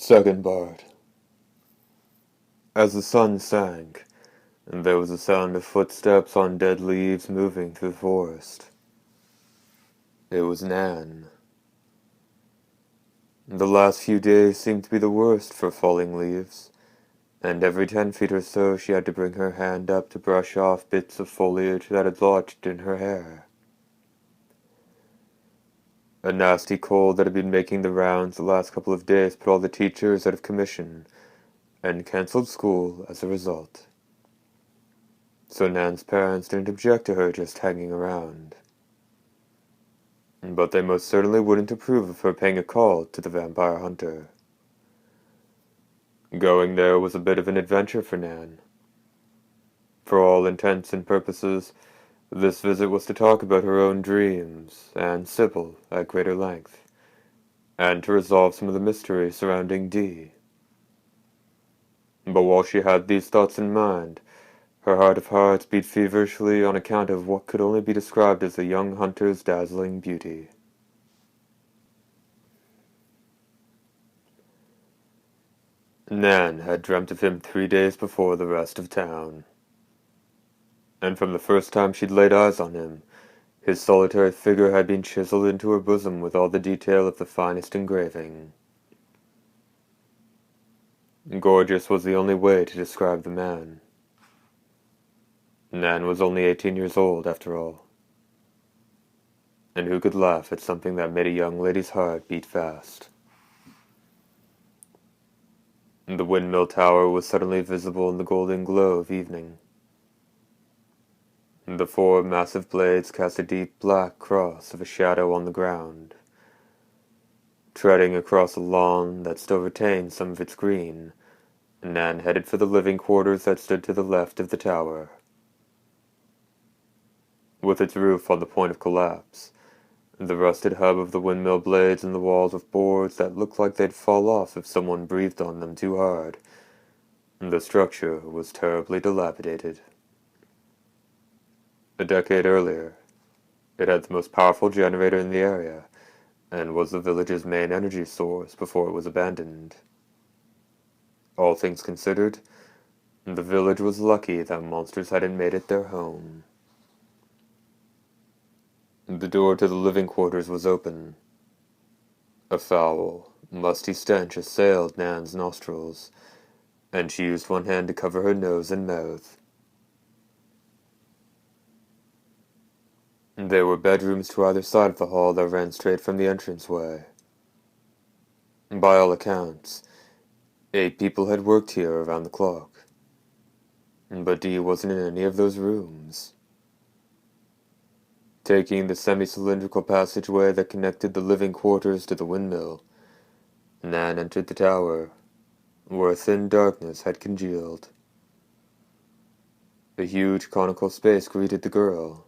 Second part. As the sun sank, and there was a sound of footsteps on dead leaves moving through the forest. It was Nan. The last few days seemed to be the worst for falling leaves, and every 10 feet or so she had to bring her hand up to brush off bits of foliage that had lodged in her hair. A nasty cold that had been making the rounds the last couple of days put all the teachers out of commission, and cancelled school as a result. So Nan's parents didn't object to her just hanging around. But they most certainly wouldn't approve of her paying a call to the vampire hunter. Going there was a bit of an adventure for Nan. For all intents and purposes, this visit was to talk about her own dreams and Sybil at greater length, and to resolve some of the mystery surrounding Dee. But while she had these thoughts in mind, her heart of hearts beat feverishly on account of what could only be described as the young hunter's dazzling beauty. Nan had dreamt of him 3 days before the rest of town. And from the first time she'd laid eyes on him, his solitary figure had been chiseled into her bosom with all the detail of the finest engraving. Gorgeous was the only way to describe the man. Nan was only 18 years old, after all. And who could laugh at something that made a young lady's heart beat fast? The windmill tower was suddenly visible in the golden glow of evening. The 4 massive blades cast a deep black cross of a shadow on the ground. Treading across a lawn that still retained some of its green, Nan headed for the living quarters that stood to the left of the tower. With its roof on the point of collapse, the rusted hub of the windmill blades and the walls of boards that looked like they'd fall off if someone breathed on them too hard, the structure was terribly dilapidated. A decade earlier, it had the most powerful generator in the area, and was the village's main energy source before it was abandoned. All things considered, the village was lucky that monsters hadn't made it their home. The door to the living quarters was open. A foul, musty stench assailed Nan's nostrils, and she used one hand to cover her nose and mouth. There were bedrooms to either side of the hall that ran straight from the entranceway. By all accounts, 8 people had worked here around the clock. But Dee wasn't in any of those rooms. Taking the semi-cylindrical passageway that connected the living quarters to the windmill, Nan entered the tower, where a thin darkness had congealed. A huge conical space greeted the girl.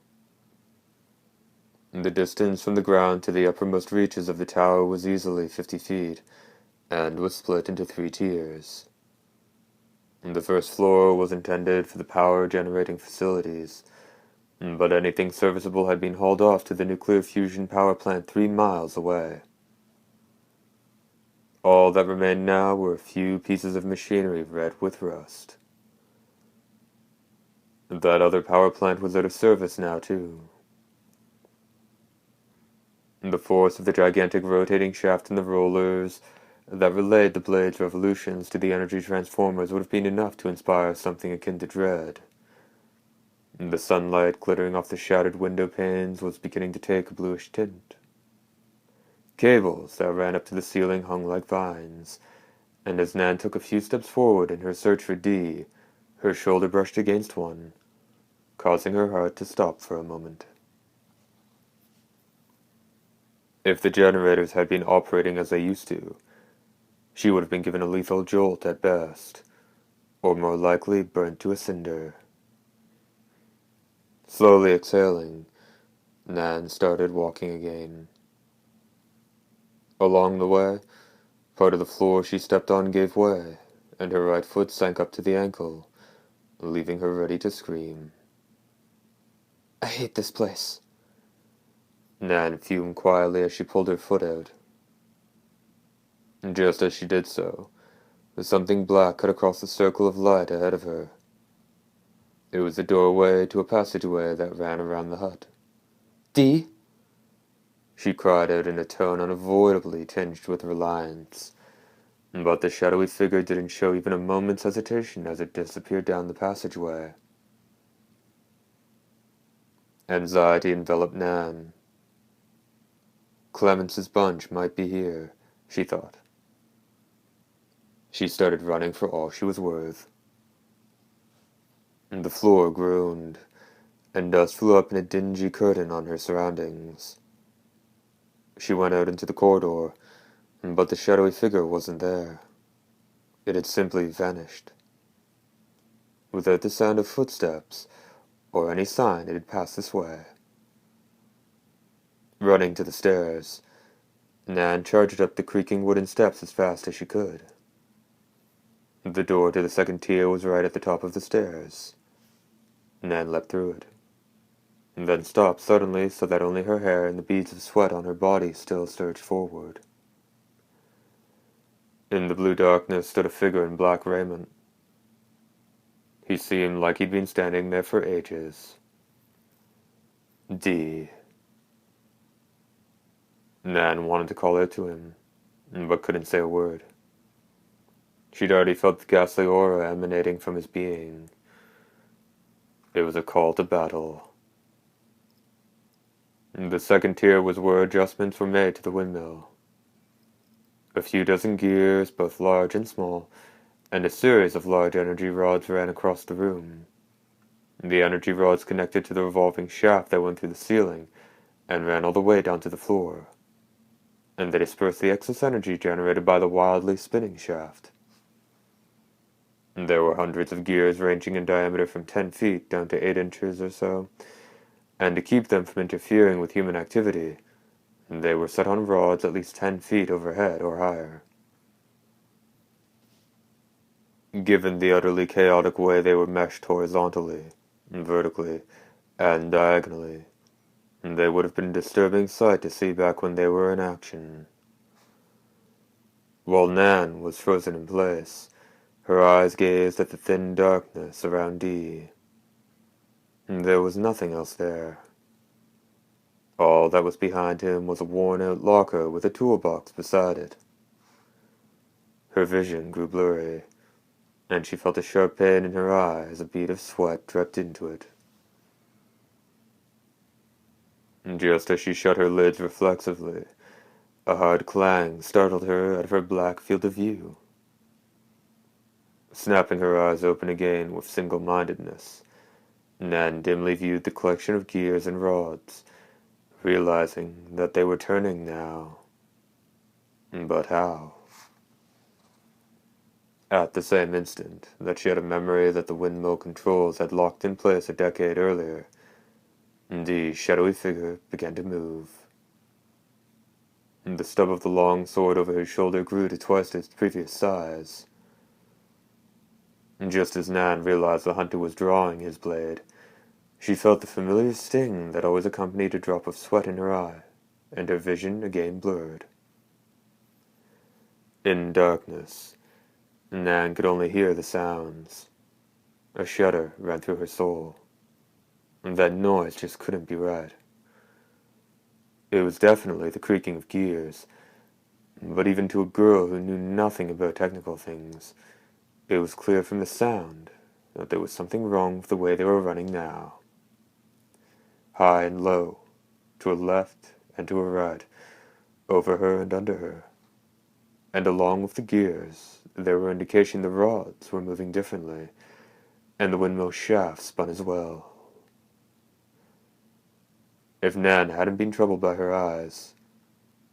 The distance from the ground to the uppermost reaches of the tower was easily 50 feet, and was split into 3 tiers. The first floor was intended for the power-generating facilities, but anything serviceable had been hauled off to the nuclear fusion power plant 3 miles away. All that remained now were a few pieces of machinery red with rust. That other power plant was out of service now, too. The force of the gigantic rotating shaft and the rollers that relayed the blade's revolutions to the energy transformers would have been enough to inspire something akin to dread. The sunlight glittering off the shattered window panes was beginning to take a bluish tint. Cables that ran up to the ceiling hung like vines, and as Nan took a few steps forward in her search for Dee, her shoulder brushed against one, causing her heart to stop for a moment. If the generators had been operating as they used to, she would have been given a lethal jolt at best, or more likely burnt to a cinder. Slowly exhaling, Nan started walking again. Along the way, part of the floor she stepped on gave way, and her right foot sank up to the ankle, leaving her ready to scream. "I hate this place," Nan fumed quietly as she pulled her foot out. And just as she did so, something black cut across the circle of light ahead of her. It was the doorway to a passageway that ran around the hut. "Dee!" she cried out in a tone unavoidably tinged with reliance. But the shadowy figure didn't show even a moment's hesitation as it disappeared down the passageway. Anxiety enveloped Nan. Clemence's bunch might be here, she thought. She started running for all she was worth. The floor groaned, and dust flew up in a dingy curtain on her surroundings. She went out into the corridor, but the shadowy figure wasn't there. It had simply vanished. Without the sound of footsteps, or any sign it had passed this way. Running to the stairs, Nan charged up the creaking wooden steps as fast as she could. The door to the second tier was right at the top of the stairs. Nan leapt through it, and then stopped suddenly so that only her hair and the beads of sweat on her body still surged forward. In the blue darkness stood a figure in black raiment. He seemed like he'd been standing there for ages. Dee. Nan wanted to call out to him, but couldn't say a word. She'd already felt the ghastly aura emanating from his being. It was a call to battle. The second tier was where adjustments were made to the windmill. A few dozen gears, both large and small, and a series of large energy rods ran across the room. The energy rods connected to the revolving shaft that went through the ceiling and ran all the way down to the floor, and they dispersed the excess energy generated by the wildly spinning shaft. There were hundreds of gears ranging in diameter from 10 feet down to 8 inches or so, and to keep them from interfering with human activity, they were set on rods at least 10 feet overhead or higher. Given the utterly chaotic way they were meshed horizontally, vertically, and diagonally, they would have been a disturbing sight to see back when they were in action. While Nan was frozen in place, her eyes gazed at the thin darkness around Dee. There was nothing else there. All that was behind him was a worn-out locker with a toolbox beside it. Her vision grew blurry, and she felt a sharp pain in her eye as a bead of sweat dripped into it. Just as she shut her lids reflexively, a hard clang startled her out of her black field of view. Snapping her eyes open again with single-mindedness, Nan dimly viewed the collection of gears and rods, realizing that they were turning now. But how? At the same instant that she had a memory that the windmill controls had locked in place a decade earlier, the shadowy figure began to move. The stub of the long sword over his shoulder grew to twice its previous size. Just as Nan realized the hunter was drawing his blade, she felt the familiar sting that always accompanied a drop of sweat in her eye, and her vision again blurred. In darkness, Nan could only hear the sounds. A shudder ran through her soul. That noise just couldn't be right. It was definitely the creaking of gears, but even to a girl who knew nothing about technical things, it was clear from the sound that there was something wrong with the way they were running now. High and low, to a left and to a right, over her and under her. And along with the gears, there were indications the rods were moving differently, and the windmill shaft spun as well. If Nan hadn't been troubled by her eyes,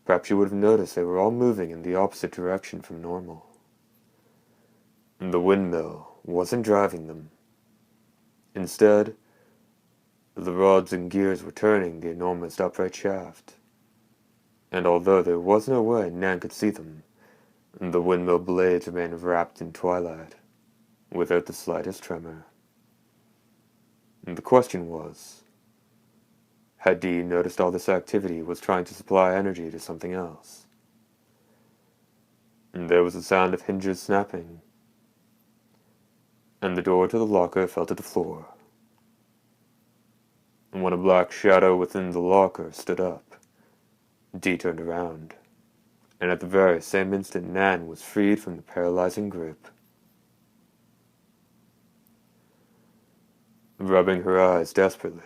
perhaps she would have noticed they were all moving in the opposite direction from normal. The windmill wasn't driving them. Instead, the rods and gears were turning the enormous upright shaft. And although there was no way Nan could see them, the windmill blades remained wrapped in twilight, without the slightest tremor. And the question was, had Dee noticed all this activity was trying to supply energy to something else? and there was a sound of hinges snapping, and the door to the locker fell to the floor. And when a black shadow within the locker stood up, Dee turned around, and at the very same instant Nan was freed from the paralyzing grip. Rubbing her eyes desperately,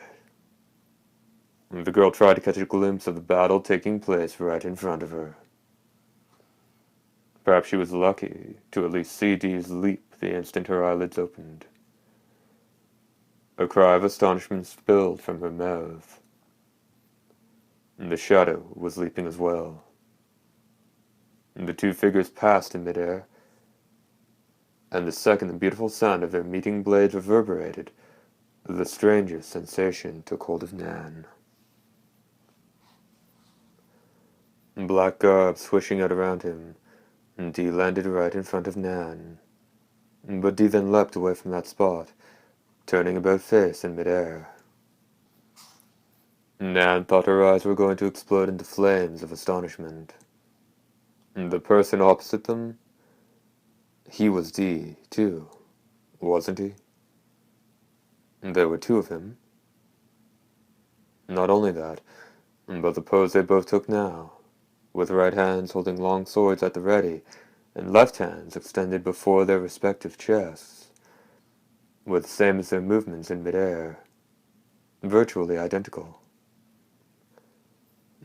the girl tried to catch a glimpse of the battle taking place right in front of her. Perhaps she was lucky to at least see Dee's leap the instant her eyelids opened. A cry of astonishment spilled from her mouth. The shadow was leaping as well. The two figures passed in midair, and the second the beautiful sound of their meeting blades reverberated, the strangest sensation took hold of Nan. Black garb swishing out around him, Dee landed right in front of Nan. But Dee then leapt away from that spot, turning about face in midair. Nan thought her eyes were going to explode into flames of astonishment. The person opposite them, he was Dee, too, wasn't he? There were two of him. Not only that, but the pose they both took now, with right hands holding long swords at the ready, and left hands extended before their respective chests, were the same as their movements in midair, virtually identical.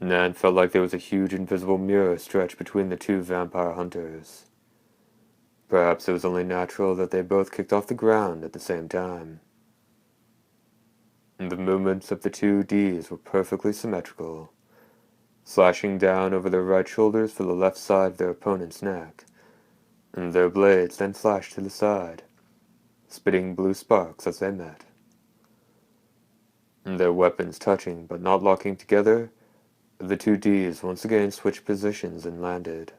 Nan felt like there was a huge invisible mirror stretched between the two vampire hunters. Perhaps it was only natural that they both kicked off the ground at the same time. The movements of the two Ds were perfectly symmetrical, slashing down over their right shoulders for the left side of their opponent's neck, and their blades then flashed to the side, spitting blue sparks as they met. Their weapons touching but not locking together, the two Ds once again switched positions and landed.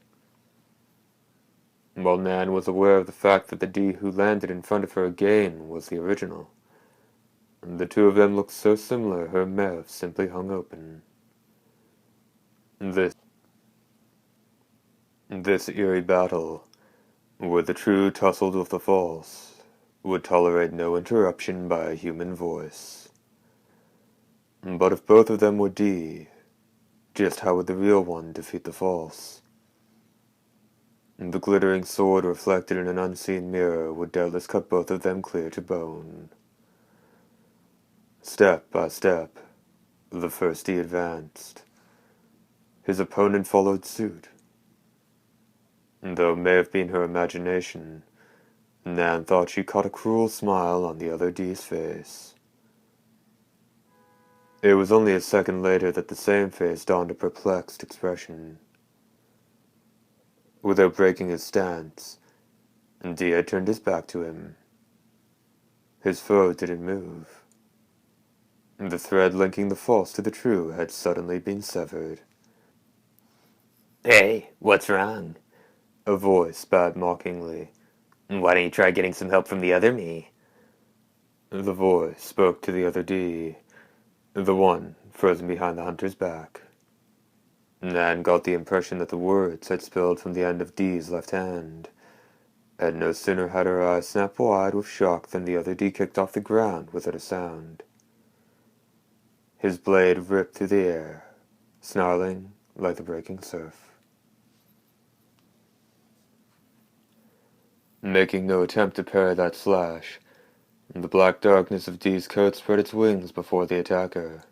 While Nan was aware of the fact that the D who landed in front of her again was the original, the two of them looked so similar her mouth simply hung open. This eerie battle, where the true tussled with the false, would tolerate no interruption by a human voice. But if both of them were D, just how would the real one defeat the false? The glittering sword reflected in an unseen mirror would doubtless cut both of them clear to bone. Step by step, the first D advanced. His opponent followed suit. Though it may have been her imagination, Nan thought she caught a cruel smile on the other D's face. It was only a second later that the same face donned a perplexed expression. Without breaking his stance, D had turned his back to him. His foe didn't move. The thread linking the false to the true had suddenly been severed. "Hey, what's wrong?" A voice spat mockingly. "Why don't you try getting some help from the other me?" The voice spoke to the other D, the one frozen behind the hunter's back. Nan got the impression that the words had spilled from the end of D's left hand, and no sooner had her eyes snapped wide with shock than the other D kicked off the ground without a sound. His blade ripped through the air, snarling like the breaking surf. Making no attempt to parry that slash, the black darkness of D's coat spread its wings before the attacker.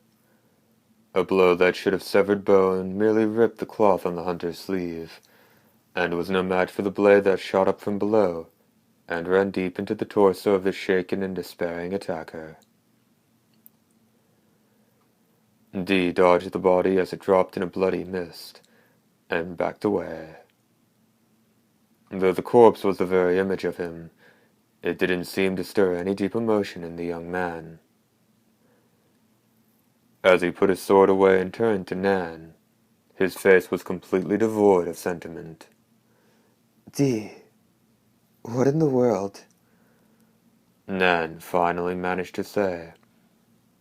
A blow that should have severed bone merely ripped the cloth on the hunter's sleeve, and was no match for the blade that shot up from below and ran deep into the torso of the shaken and despairing attacker. D dodged the body as it dropped in a bloody mist, and backed away. Though the corpse was the very image of him, it didn't seem to stir any deep emotion in the young man. As he put his sword away and turned to Nan, his face was completely devoid of sentiment. "D, what in the world?" Nan finally managed to say,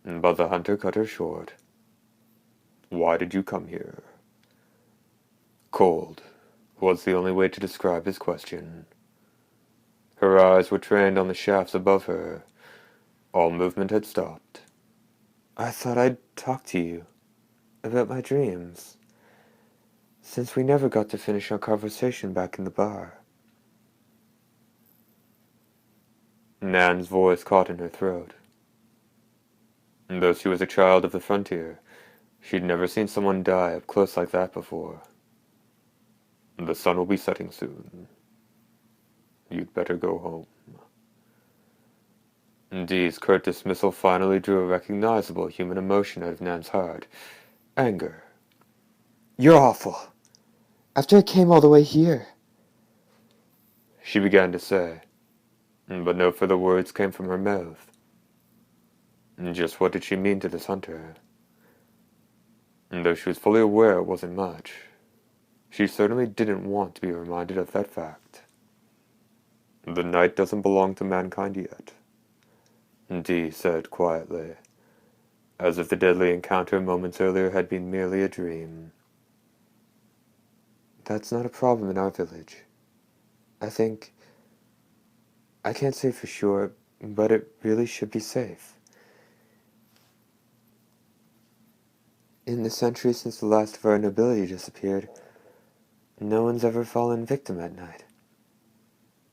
but the hunter cut her short. "Why did you come here?" Cold, was the only way to describe his question. Her eyes were trained on the shafts above her. All movement had stopped. I thought I'd talk to you about my dreams, since we never got to finish our conversation back in the bar. Nan's voice caught in her throat. Though she was a child of the frontier, she'd never seen someone die up close like that before. The sun will be setting soon. You'd better go home. Dee's curt dismissal finally drew a recognizable human emotion out of Nan's heart. Anger. You're awful. After I came all the way here. She began to say, but no further words came from her mouth. Just what did she mean to this hunter? Though she was fully aware it wasn't much, she certainly didn't want to be reminded of that fact. The night doesn't belong to mankind yet, Dee said quietly, as if the deadly encounter moments earlier had been merely a dream. That's not a problem in our village. I can't say for sure, but it really should be safe. In the centuries since the last of our nobility disappeared, no one's ever fallen victim at night.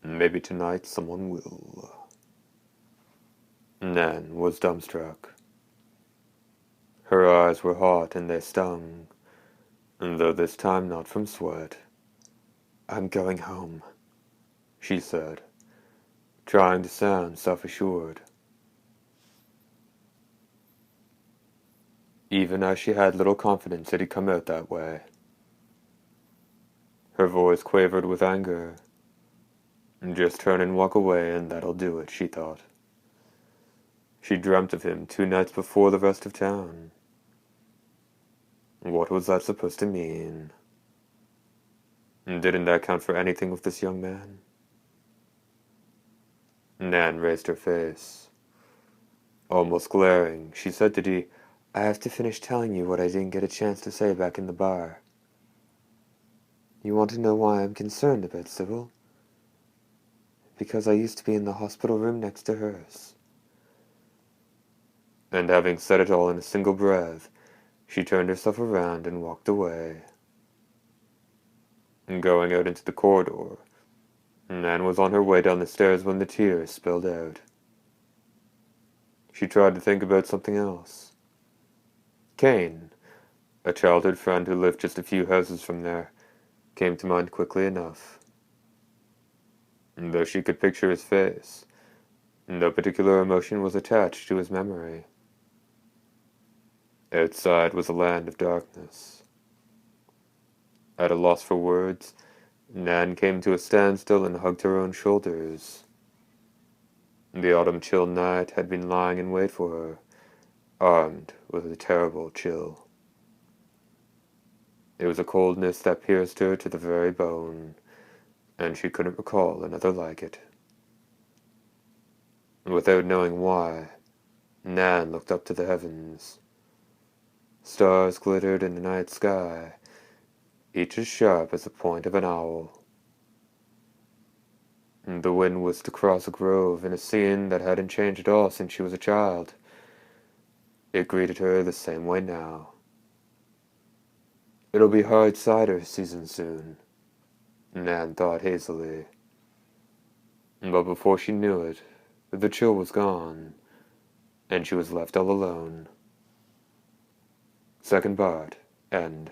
Maybe tonight someone will. Nan was dumbstruck. Her eyes were hot and they stung, though this time not from sweat. I'm going home, she said, trying to sound self-assured. Even as she had little confidence it had come out that way. Her voice quavered with anger. Just turn and walk away and that'll do it, she thought. She dreamt of him 2 nights before the rest of town. What was that supposed to mean? Didn't that count for anything with this young man? Nan raised her face. Almost glaring, she said to Dee, I have to finish telling you what I didn't get a chance to say back in the bar. You want to know why I'm concerned about Sybil? Because I used to be in the hospital room next to hers. And having said it all in a single breath, she turned herself around and walked away. Going out into the corridor, Nan was on her way down the stairs when the tears spilled out. She tried to think about something else. Kane, a childhood friend who lived just a few houses from there, came to mind quickly enough. Though she could picture his face, no particular emotion was attached to his memory. Outside was a land of darkness. At a loss for words, Nan came to a standstill and hugged her own shoulders. The autumn chill night had been lying in wait for her, armed with a terrible chill. It was a coldness that pierced her to the very bone, and she couldn't recall another like it. Without knowing why, Nan looked up to the heavens. Stars glittered in the night sky, each as sharp as the point of an owl. The wind whisked across a grove in a scene that hadn't changed at all since she was a child. It greeted her the same way now. It'll be hard cider season soon, Nan thought hazily. But before she knew it, the chill was gone, and she was left all alone. Second part, end.